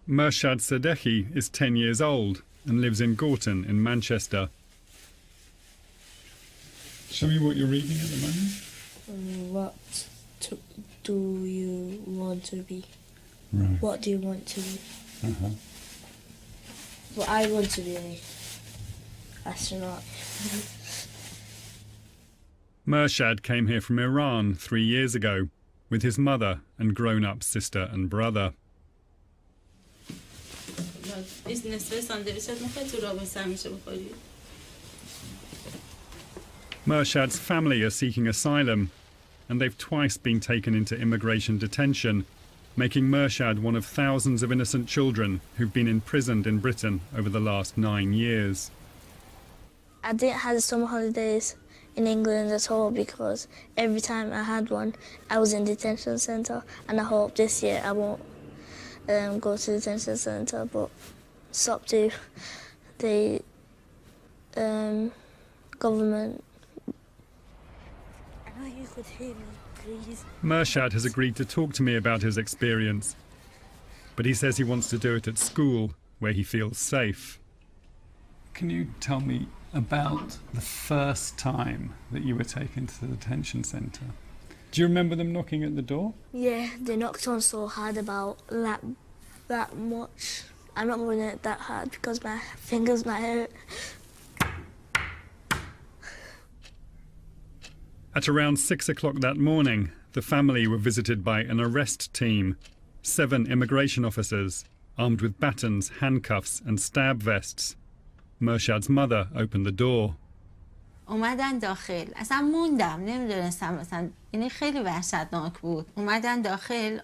Murshad Sadeghi is 10 years old and lives in Gorton in Manchester. Show me what you're reading at the moment. Do you want to be? Right. What do you want to be? Uh-huh. Well, I want to be an astronaut. Murshad came here from Iran 3 years ago with his mother and grown-up sister and brother. Murshad's family are seeking asylum, and they've twice been taken into immigration detention, making Murshad one of thousands of innocent children who've been imprisoned in Britain over the last 9 years. I didn't have summer holidays in England at all because every time I had one, I was in detention centre, and I hope this year I won't go to detention centre, but it's up to the government. I know you could hear me, please. Murshad has agreed to talk to me about his experience, but he says he wants to do it at school where he feels safe. Can you tell me about the first time that you were taken to the detention centre? Do you remember them knocking at the door? Yeah, they knocked on so hard about that much. I'm not moving it that hard because my fingers might hurt. At around 6 o'clock that morning, the family were visited by an arrest team, 7 immigration officers, armed with batons, handcuffs and stab vests. Murshad's mother opened the door. اومدن داخل اصلا موندم نمیدونستم مثلا یعنی خیلی وحشتناک بود اومدن داخل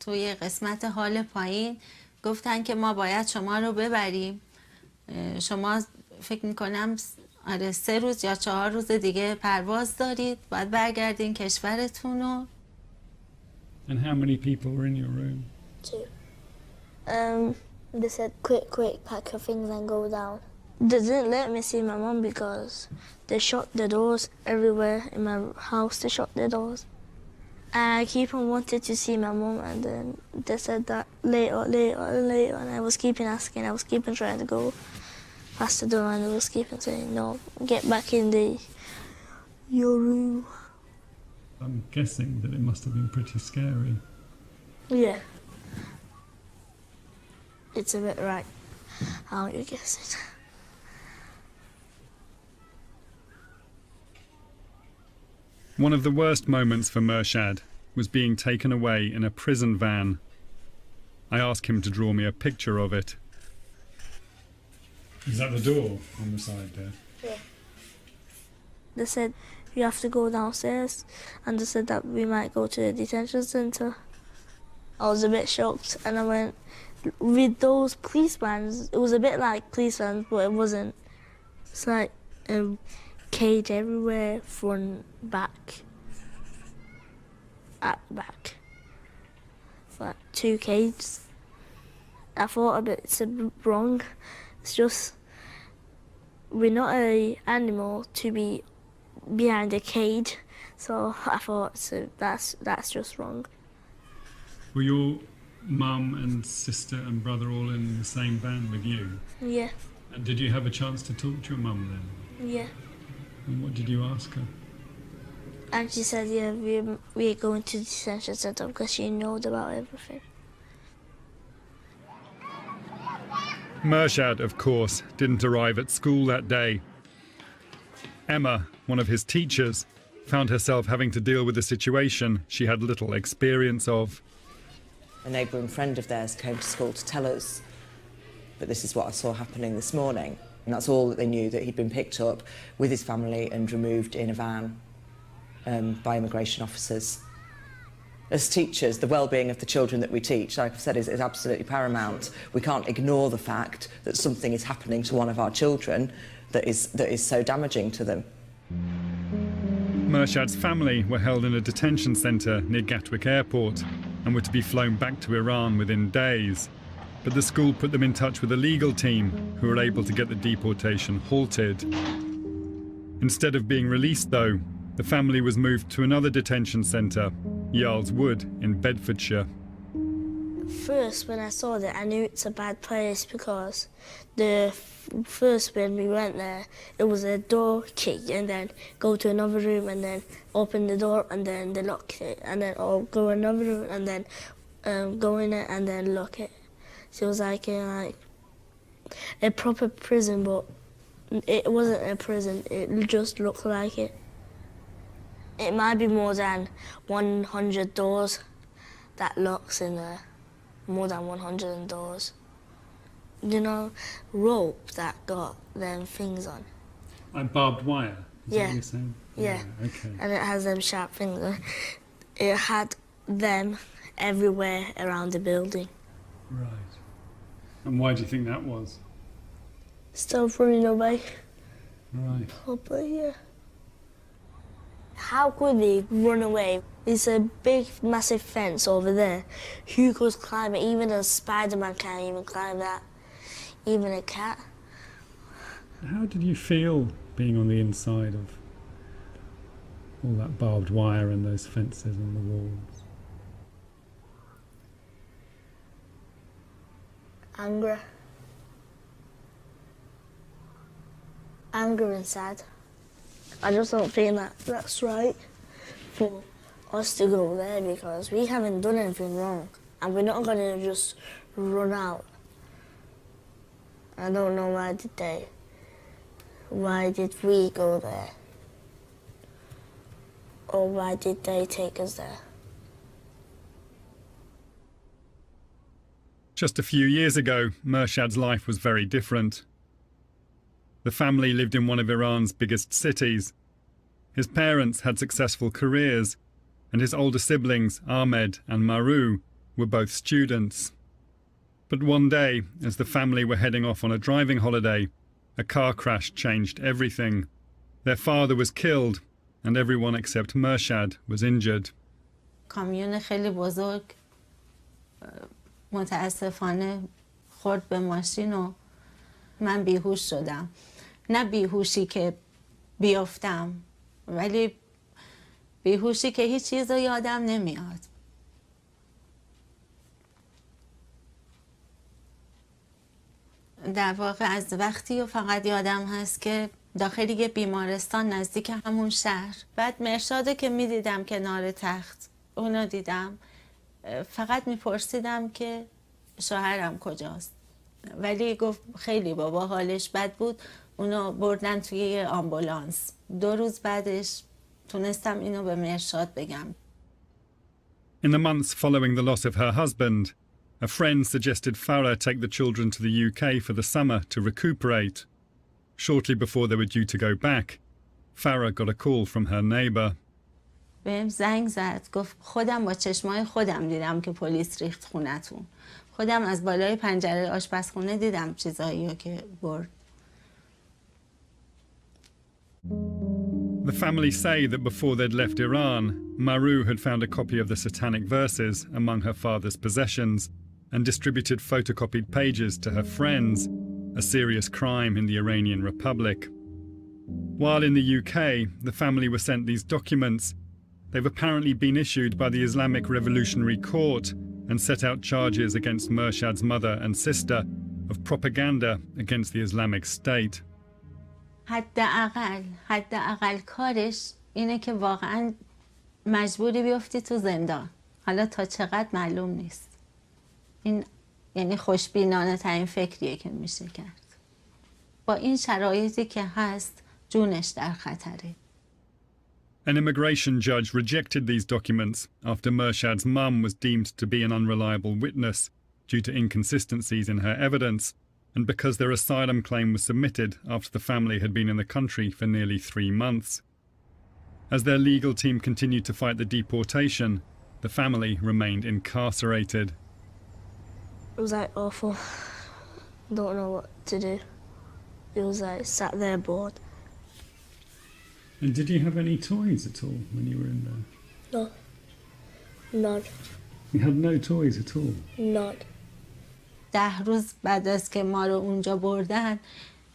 توی قسمت حال پایین گفتن که ما باید شما رو ببریم شما فکر میکنم 3 روز یا 4 روز دیگه پرواز دارید باید برگردین کشورتون رو. And how many people were in your room? 2. They said quick pack your things and go down. They didn't let me see my mum because they shut the doors everywhere in my house. They shut the doors. And I keep on wanted to see my mum, and then they said that later, and I was keeping asking, I was keeping trying to go past the door, and I was keeping saying, no, get back in your room. I'm guessing that it must have been pretty scary. Yeah. It's a bit right. How you guess it? One of the worst moments for Murshad was being taken away in a prison van. I asked him to draw me a picture of it. Is that the door on the side there? Yeah. They said you have to go downstairs, and they said that we might go to the detention centre. I was a bit shocked, and I went, with those police vans, it was a bit like police vans, but it wasn't. It's like cage everywhere, front, back, at the back. It's like 2 cages. I thought a bit, it's a bit wrong. It's just, we're not an animal to be behind a cage, so I thought that's just wrong. Were your mum and sister and brother all in the same van with you? Yeah. And did you have a chance to talk to your mum then? Yeah. And what did you ask her? And she said, yeah, we're going to the detention centre because she knows about everything. Murshad, of course, didn't arrive at school that day. Emma, one of his teachers, found herself having to deal with a situation she had little experience of. A neighbouring friend of theirs came to school to tell us, but this is what I saw happening this morning. And that's all that they knew, that he'd been picked up with his family and removed in a van by immigration officers. As teachers, the well-being of the children that we teach, like I've said, is absolutely paramount. We can't ignore the fact that something is happening to one of our children that is so damaging to them. Murshad's family were held in a detention centre near Gatwick Airport and were to be flown back to Iran within days. But the school put them in touch with a legal team who were able to get the deportation halted. Instead of being released, though, the family was moved to another detention centre, Yarl's Wood in Bedfordshire. First, when I saw that, I knew it's a bad place because the first when we went there, it was a door key and then go to another room and then open the door and then they lock it and then go another room and then go in it and then lock it. So it was like a proper prison, but it wasn't a prison. It just looked like it. It might be more than 100 doors that locks in there. More than 100 doors. You know, rope that got them things on. Like barbed wire? Is that what you're saying? Yeah. Okay. And it has them sharp things on. It had them everywhere around the building. Right. And why do you think that was? Stop running away. Right. Probably, yeah. How could they run away? It's a big, massive fence over there. Who could climb it? Even a Spider-Man can't even climb that. Even a cat. How did you feel being on the inside of all that barbed wire and those fences and the walls? Anger. Anger and sad. I just don't think that's right for us to go there because we haven't done anything wrong and we're not going to just run out. I don't know why did we go there? Or why did they take us there? Just a few years ago, Mershad's life was very different. The family lived in one of Iran's biggest cities. His parents had successful careers, and his older siblings, Ahmed and Maru, were both students. But one day, as the family were heading off on a driving holiday, a car crash changed everything. Their father was killed, and everyone except Mershad was injured. کامیون خیلی بزرگ متاسفانه خورد به ماشین و من بیهوش شدم. نه بیهوشی که بیفتم، ولی بیهوشی که هیچ چیز رو یادم نمیاد. در واقع از وقتی و فقط یادم هست که داخل یه بیمارستان نزدیک همون شهر، بعد مرشاده که میدیدم کنار تخت، اونو دیدم، فقط میپرسیدم که شوهرم کجاست. ولی گفت خیلی بابا حالش بد بود، اونو بردن توی یه آمبولانس. 2 روز بعدش تونستم اینو به مرشاد بگم. In the months following the loss of her husband, a friend suggested Farah take the children to the UK for the summer to recuperate. Shortly before they were due to go back, Farah got a call from her neighbour. بهم زنگ زد، گفت خودم با چشمای خودم دیدم که پلیس ریخت خونتون. خودم از بالای پنجره آشپزخونه دیدم چیزایی که برد. The family say that before they'd left Iran, Maru had found a copy of the Satanic verses among her father's possessions and distributed photocopied pages to her friends, a serious crime in the Iranian Republic. While in the UK, the family were sent these documents. They've apparently been issued by the Islamic Revolutionary Court and set out charges against Mershad's mother and sister of propaganda against the Islamic State. حداقل کارش اینه که واقعا مجبوری بیفتی تو زندان. حالا تا چقدر معلوم نیست. این یعنی خوشبینانه ترین فکریه که میشه کرد. با این شرایطی که هست جونش در خطره. An immigration judge rejected these documents after Mershad's mum was deemed to be an unreliable witness due to inconsistencies in her evidence and because their asylum claim was submitted after the family had been in the country for nearly 3 months. As their legal team continued to fight the deportation, the family remained incarcerated. It was like awful. Don't know what to do. It was like sat there bored. And did you have any toys at all when you were in there? No. None. You had no toys at all? None. 10 روز بعد از که ما رو اونجا بردن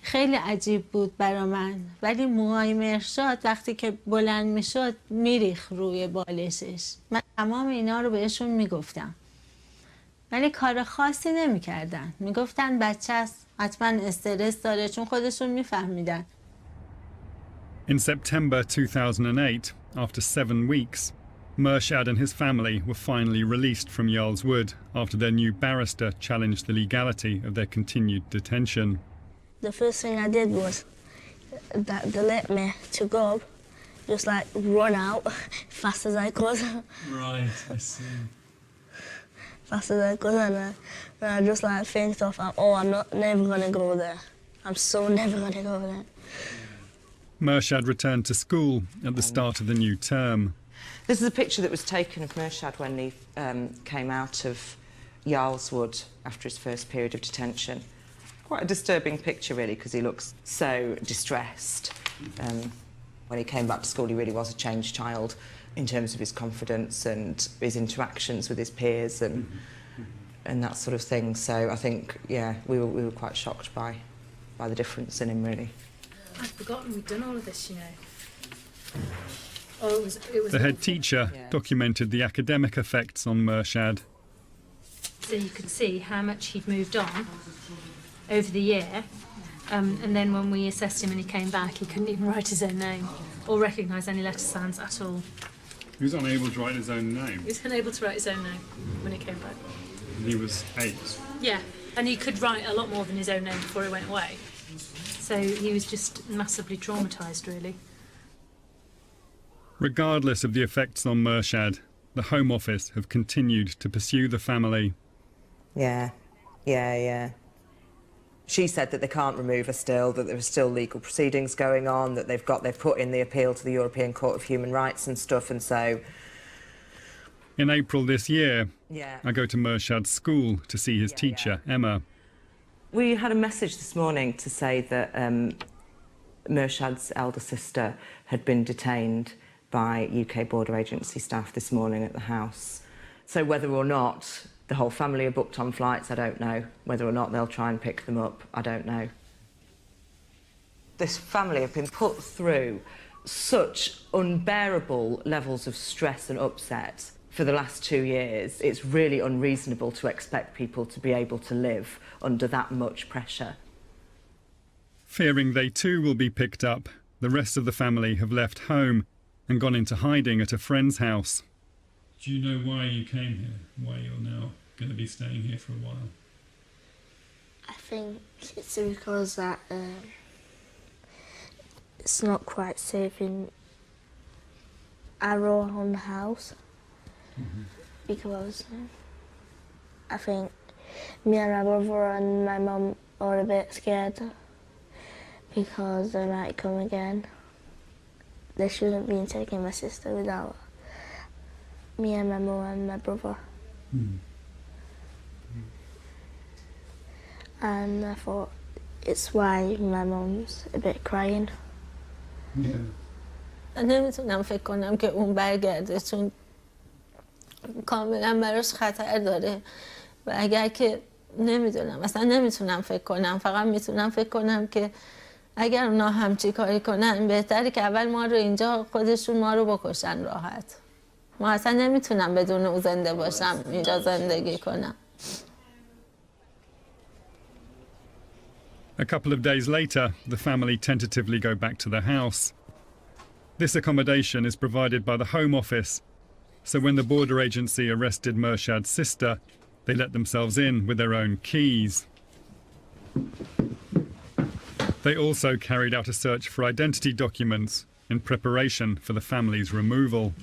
خیلی عجیب بود برا من، ولی موهای مرشاد وقتی که بلند میشد میریخ روی بالشش. من تمام اینا رو بهشون میگفتم. ولی کار خاصی نمی‌کردن. میگفتن بچه است، حتما استرس داره، چون خودشون میفهمیدن. In September 2008, after 7 weeks, Mershad and his family were finally released from Jarl's Wood after their new barrister challenged the legality of their continued detention. The first thing I did was that they let me to go, just like run out fast as I could. Right, I see. Fast as I could, and I just like think stuff. Oh, I'm not never gonna go there. I'm so never gonna go there. Mershad returned to school at the start of the new term. This is a picture that was taken of Mershad when he came out of Jarl's Wood after his first period of detention. Quite a disturbing picture, really, because he looks so distressed. When he came back to school, he really was a changed child in terms of his confidence and his interactions with his peers and that sort of thing. So I think, yeah, we were quite shocked by the difference in him, really. I'd forgotten we'd done all of this, you know. Oh, it was The head teacher documented the academic effects on Mershad. So you could see how much he'd moved on over the year. And then when we assessed him and he came back, he couldn't even write his own name or recognise any letter sounds at all. He was unable to write his own name. He was unable to write his own name when he came back. He was 8. Yeah, and he could write a lot more than his own name before he went away. So he was just massively traumatised, really. Regardless of the effects on Mershad, the Home Office have continued to pursue the family. Yeah. She said that they can't remove her still, that there are still legal proceedings going on, that they've put in the appeal to the European Court of Human Rights and stuff, and so... In April this year, Yeah. I go to Mershad's school to see his teacher, Emma. We had a message this morning to say that Mershad's elder sister had been detained by UK border agency staff this morning at the house. So whether or not the whole family are booked on flights, I don't know. Whether or not they'll try and pick them up, I don't know. This family have been put through such unbearable levels of stress and upset for the last 2 years. It's really unreasonable to expect people to be able to live under that much pressure. Fearing they too will be picked up, the rest of the family have left home and gone into hiding at a friend's house. Do you know why you came here? Why you're now going to be staying here for a while? I think it's because that it's not quite safe in Arrow on the house. Because I think me and my brother and my mum are a bit scared because they might come again. They shouldn't be taking my sister without me and my mum and my brother. And I thought it's why my mum's a bit crying. نمیتونم فکر کنم که اون برگرده، چون کاملا براش خطر داره و اگر که نمیدونم، اصلا نمیتونم فکر کنم، فقط میتونم فکر کنم که اگر اونا همچی کاری کنن بهتره که اول ما رو اینجا خودشون ما رو بکشن راحت. ما اصلا نمیتونم بدون او زنده باشم اینجا زندگی کنم. A couple of days later, the family tentatively go back to the house. This accommodation is provided by the Home Office, so when the border agency arrested Mershad's sister, they let themselves in with their own keys. They also carried out a search for identity documents in preparation for the family's removal.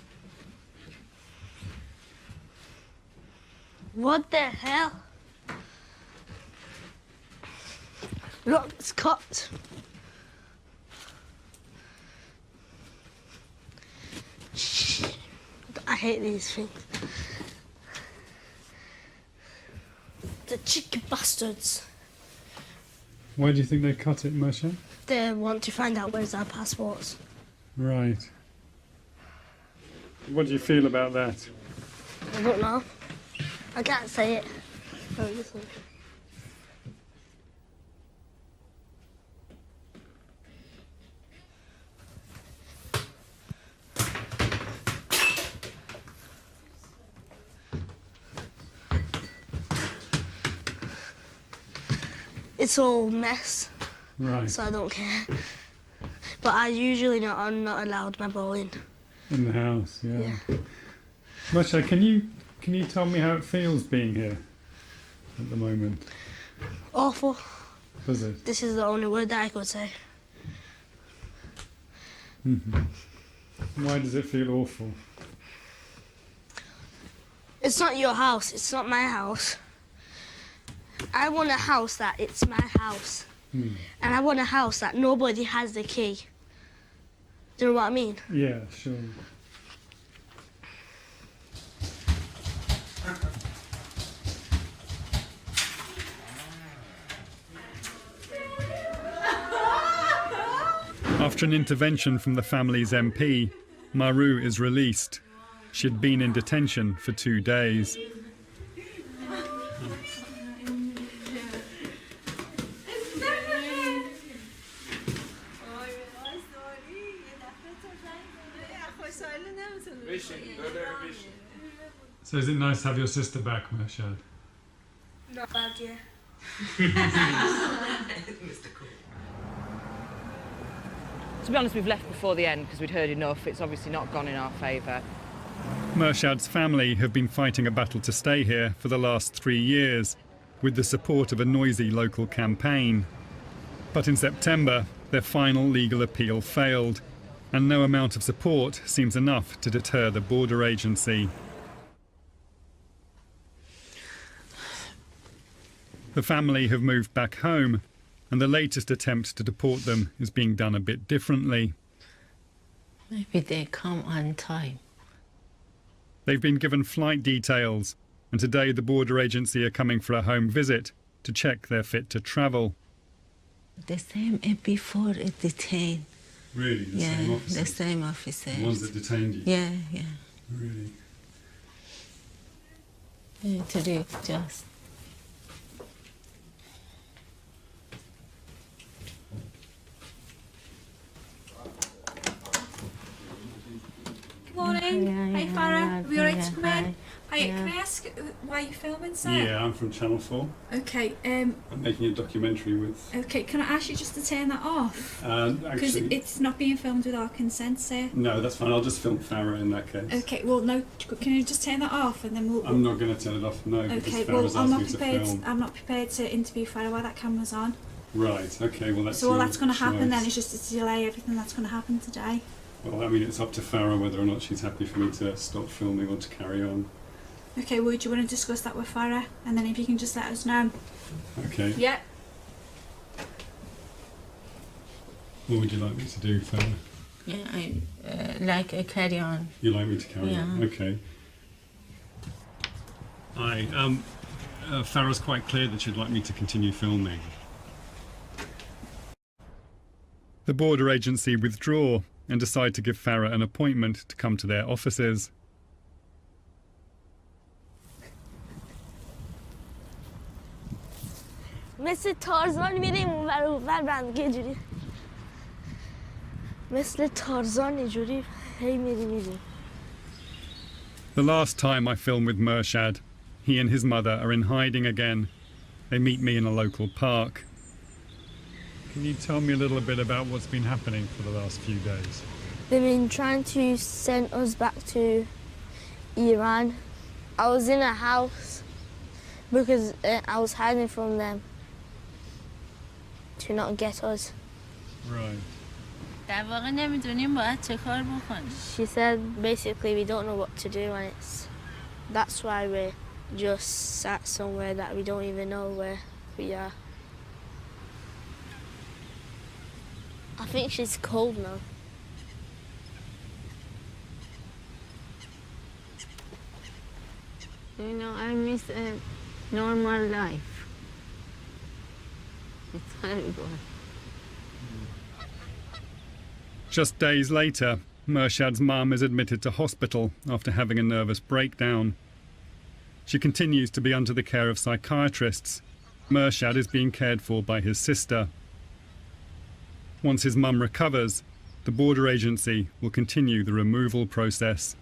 What the hell? Look, it's cut. I hate these things. The cheeky bastards. Why do you think they cut it, Mershad? They want to find out where's our passports. Right. What do you feel about that? I don't know. I can't say it. Oh, listen. It's all mess, Right. so I don't care. But I'm not allowed my ball in. In the house, yeah. Yeah. Masha, can you tell me how it feels being here at the moment? Awful. Does it? This is the only word that I could say. Why does it feel awful? It's not your house. It's not my house. I want a house that it's my house. And I want a house that nobody has the key. Do you know what I mean? Yeah, sure. After an intervention from the family's MP, Maru is released. She had been in detention for 2 days. So is it nice to have your sister back, Mershad? Not bad, yeah. To be honest, we've left before the end because we'd heard enough. It's obviously not gone in our favour. Mershad's family have been fighting a battle to stay here for the last 3 years, with the support of a noisy local campaign. But in September, their final legal appeal failed, and no amount of support seems enough to deter the border agency. The family have moved back home, and the latest attempt to deport them is being done a bit differently. Maybe they come on time. They've been given flight details, and today the border agency are coming for a home visit to check they're fit to travel. The same before it detained. Really? The same officer. The ones that detained you? Yeah. Really? To do just. Morning. Hi, Farah. Are we alright to come in? Hi, can I ask why you're filming, sir? Yeah, I'm from Channel 4. Okay, I'm making a documentary with... okay, can I ask you just to turn that off? Because Actually... it's not being filmed with our consent, sir. No, that's fine. I'll just film Farah in that case. Okay, well, no, can you just turn that off and then we'll... I'm not going to turn it off, no, okay, because well, Farah's asked me to film. I'm not prepared to interview Farah while that camera's on. Right, okay, well that's So all your that's going to happen then choice. is just to delay everything that's going to happen today. Well, I mean, it's up to Farah whether or not she's happy for me to stop filming or to carry on. Okay, well, do you want to discuss that with Farah? And then if you can just let us know. Okay. Yeah. What would you like me to do, Farah? Yeah, I like a carry on. You like me to carry on? Yeah. Okay. Farah's quite clear that she'd like me to continue filming. The border agency withdraw and decide to give Farah an appointment to come to their offices. مثل تارزان میریم اونور اونور بند یه جوری مثل تارزان اینجوری هی میریم. The last time I film with Mershad, he and his mother are in hiding again. They meet me in a local park. Can you tell me a little bit about what's been happening for the last few days? They've been trying to send us back to Iran. I was in a house because I was hiding from them to not get us. Right. در واقع نمیدونیم باید چه کار بکنیم. She said basically we don't know what to do and that's why we're just sat somewhere that we don't even know where we are. I think she's cold now. You know, I miss a normal life. It's horrible. Just days later, Mershad's mum is admitted to hospital after having a nervous breakdown. She continues to be under the care of psychiatrists. Mershad is being cared for by his sister. Once his mum recovers, the border agency will continue the removal process.